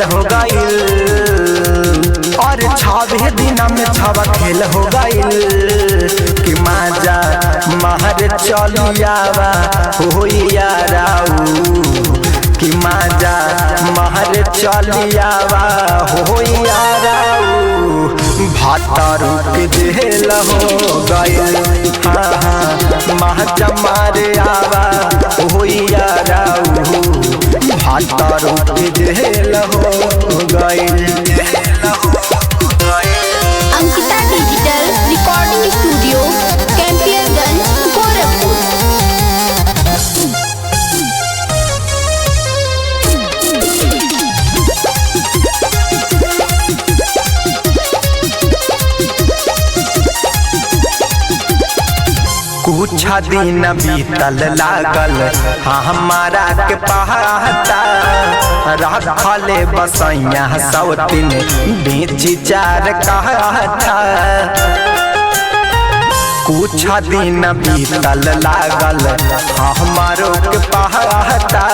खेल हो गईल और 6 दिन में 6 खेल हो गईल कि माजा महर चलियावा हो याराऊ कि माजा महर चलियावा हो याराऊ भातर के जेल हो गईल महजा मारे आवा हो याराऊ भातर के जेल हो गईल। Ankita digital recording studio Campierganj Gorakhpur. कुछ दिन बीतल लागल हमारा के पहाता रखले बसैया सौतीन बेची 4 कहता। कुछ दिन बीतल लागल हमारो के पहाता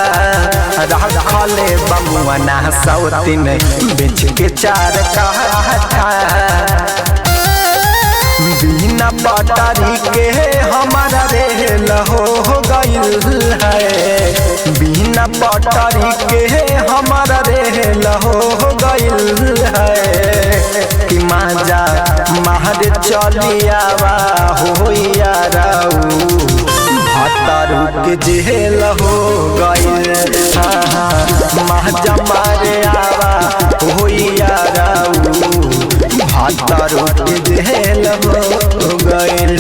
रखले बमुआना सौतीन बेच के 4 कहता। बिना पटारी के हमारा रेल हो गईल है बिना पटारी के हमारा रेल हो गईल है कि माजा महर चलियावा हो याराऊ भातर के जेल हो गईल माजा मारे आवा हो याराऊ भातर के जेल हो गईल।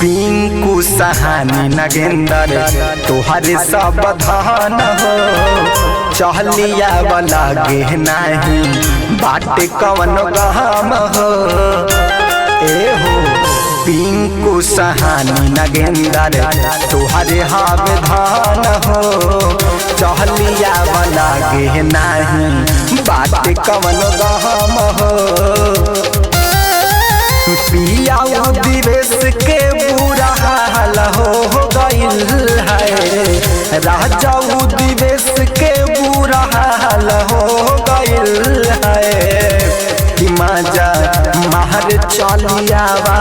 पिंकू सहानी नगेंदर तोहरे सब धान हो चहलिया वाला गे नहीं बाटे कवन गहम हो ए हो पिंकू सहानी नगेंदर तोहरे हाव धान हो चहलिया वाला गे नहीं बाटे कवन गहम हो पिया दिवेश के बुरा हाल हो गईल है राजा दिवेश के बुरा हाल हो गईल है कि माजा महर चलियावा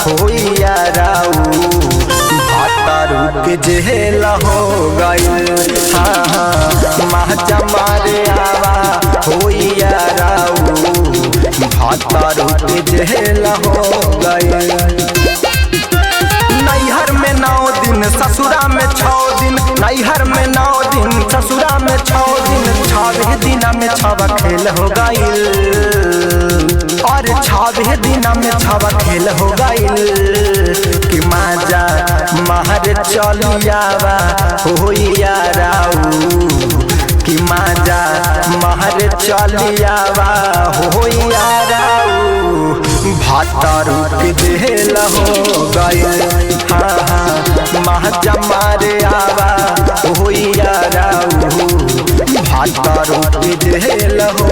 हो याराऊ भातर के जेल हो गईल माजा मारे आवा हो याराऊ भातर के जेल हो गईल। नैहर में 9 दिन ससुरा में 6 दिन नैहर में 9 दिन ससुरा में 6 दिन 6 दिन में 6 खेल हो गईल और 6 दिन में 6 खेल हो गईल कि माजा महर चलियावा हो याराऊ कि माजा महर चलियावा हो याराऊ भातर के जेल हो गईल माजा मारे आवा हो याराऊ भातर के जेल हो